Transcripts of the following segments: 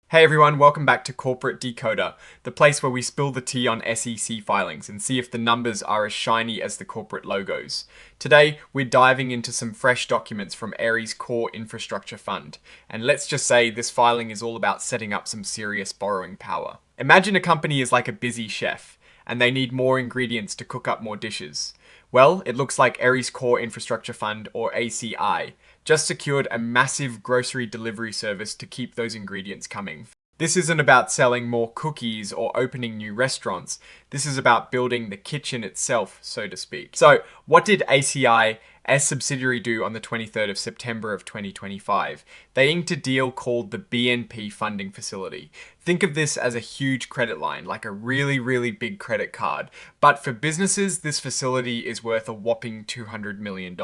Hey everyone, welcome back to Corporate Decoder, the place where we spill the tea on SEC filings and see if the numbers are as shiny as the corporate logos. Today, we're diving into some fresh documents from Ares Core Infrastructure Fund, and let's just say this filing is all about setting up some serious borrowing power. Imagine a company is like a busy chef, and they need more ingredients to cook up more dishes. Well, it looks like Ares Core Infrastructure Fund, or ACI, just secured a massive grocery delivery service to keep those ingredients coming. This isn't about selling more cookies or opening new restaurants. This is about building the kitchen itself, so to speak. So, what did ACI as subsidiary do on the 23rd of September of 2025? They inked a deal called the BNP funding facility. Think of this as a huge credit line, like a really big credit card. But for businesses, this facility is worth a whopping $200 million.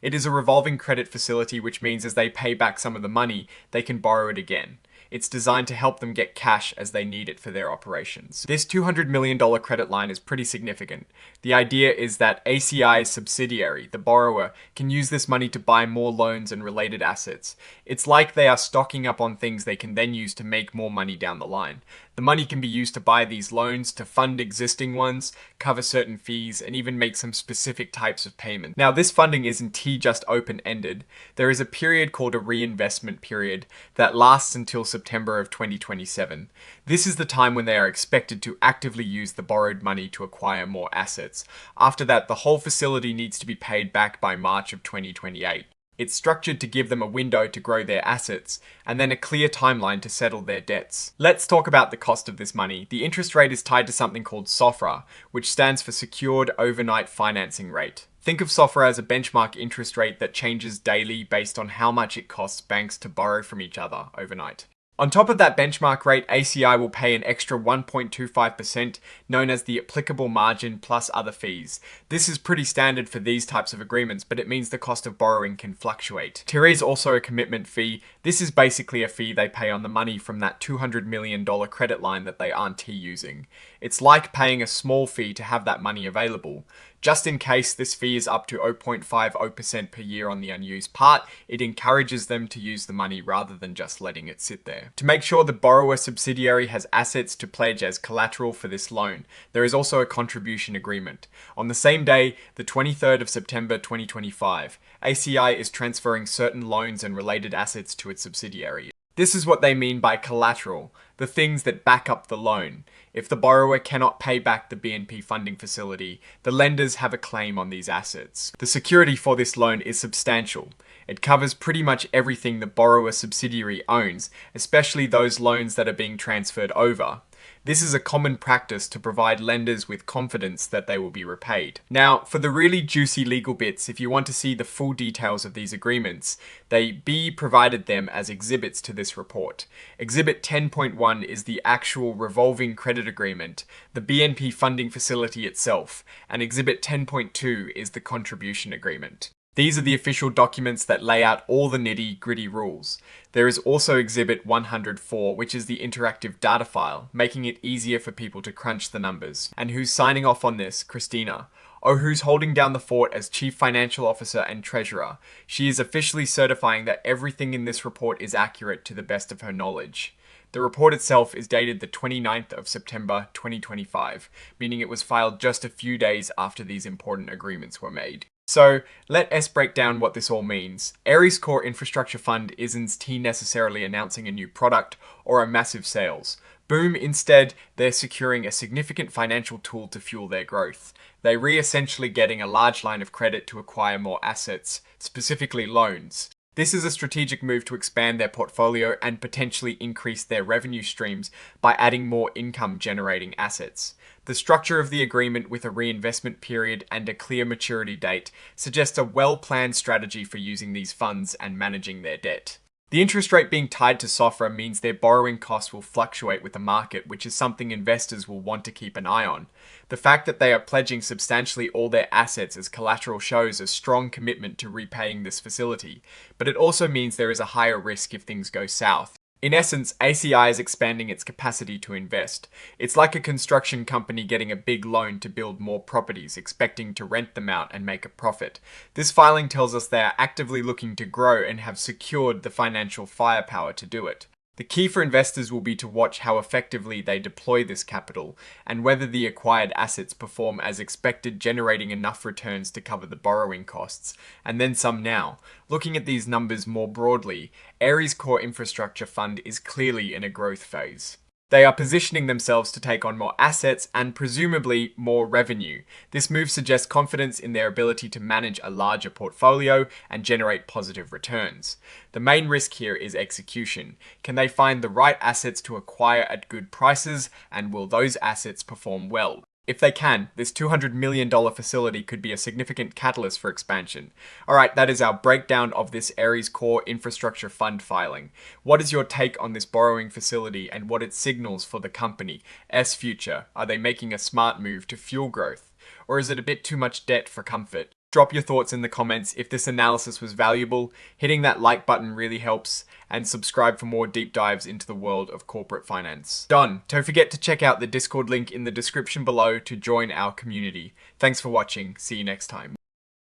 It is a revolving credit facility, which means as they pay back some of the money, they can borrow it again. It's designed to help them get cash as they need it for their operations. This $200 million credit line is pretty significant. The idea is that ACI's subsidiary, the borrower, can use this money to buy more loans and related assets. It's like they are stocking up on things they can then use to make more money down the line. The money can be used to buy these loans, to fund existing ones, cover certain fees, and even make some specific types of payment. Now, this funding isn't just open-ended. There is a period called a reinvestment period that lasts until September of 2027. This is the time when they are expected to actively use the borrowed money to acquire more assets. After that, the whole facility needs to be paid back by March of 2028. It's structured to give them a window to grow their assets, and then a clear timeline to settle their debts. Let's talk about the cost of this money. The interest rate is tied to something called SOFR, which stands for Secured Overnight Financing Rate. Think of SOFR as a benchmark interest rate that changes daily based on how much it costs banks to borrow from each other overnight. On top of that benchmark rate, ACI will pay an extra 1.25%, known as the applicable margin plus other fees. This is pretty standard for these types of agreements, but it means the cost of borrowing can fluctuate. There is also a commitment fee. This is basically a fee they pay on the money from that $200 million credit line that they aren't using. It's like paying a small fee to have that money available. Just in case this fee is up to 0.50% per year on the unused part, it encourages them to use the money rather than just letting it sit there. To make sure the borrower subsidiary has assets to pledge as collateral for this loan, there is also a contribution agreement. On the same day, the 23rd of September 2025, ACI is transferring certain loans and related assets to its subsidiary. This is what they mean by collateral, the things that back up the loan. If the borrower cannot pay back the BNP funding facility, the lenders have a claim on these assets. The security for this loan is substantial. It covers pretty much everything the borrower subsidiary owns, especially those loans that are being transferred over. This is a common practice to provide lenders with confidence that they will be repaid. Now, for the really juicy legal bits, if you want to see the full details of these agreements, they be provided them as exhibits to this report. Exhibit 10.1 is the actual revolving credit agreement, the BNP funding facility itself, and Exhibit 10.2 is the contribution agreement. These are the official documents that lay out all the nitty-gritty rules. There is also Exhibit 104, which is the interactive data file, making it easier for people to crunch the numbers. And who's signing off on this? Christina. Oh, who's holding down the fort as Chief Financial Officer and Treasurer. She is officially certifying that everything in this report is accurate to the best of her knowledge. The report itself is dated the 29th of September 2025, meaning it was filed just a few days after these important agreements were made. So, let us break down what this all means. Ares Core Infrastructure Fund isn't necessarily announcing a new product or a massive sales. Boom, instead, they're securing a significant financial tool to fuel their growth. They're essentially getting a large line of credit to acquire more assets, specifically loans. This is a strategic move to expand their portfolio and potentially increase their revenue streams by adding more income-generating assets. The structure of the agreement with a reinvestment period and a clear maturity date suggests a well-planned strategy for using these funds and managing their debt. The interest rate being tied to SOFR means their borrowing costs will fluctuate with the market, which is something investors will want to keep an eye on. The fact that they are pledging substantially all their assets as collateral shows a strong commitment to repaying this facility, but it also means there is a higher risk if things go south. In essence, ACI is expanding its capacity to invest. It's like a construction company getting a big loan to build more properties, expecting to rent them out and make a profit. This filing tells us they are actively looking to grow and have secured the financial firepower to do it. The key for investors will be to watch how effectively they deploy this capital and whether the acquired assets perform as expected, generating enough returns to cover the borrowing costs, and then some now. Looking at these numbers more broadly, Ares Core Infrastructure Fund is clearly in a growth phase. They are positioning themselves to take on more assets and presumably more revenue. This move suggests confidence in their ability to manage a larger portfolio and generate positive returns. The main risk here is execution. Can they find the right assets to acquire at good prices, and will those assets perform well? If they can, this $200 million facility could be a significant catalyst for expansion. Alright, that is our breakdown of this Ares Core Infrastructure Fund filing. What is your take on this borrowing facility and what it signals for the company? Future, are they making a smart move to fuel growth? Or is it a bit too much debt for comfort? Drop your thoughts in the comments. If this analysis was valuable, hitting that like button really helps, and subscribe for more deep dives into the world of corporate finance. Done. Don't forget to check out the Discord link in the description below to join our community. Thanks for watching. See you next time.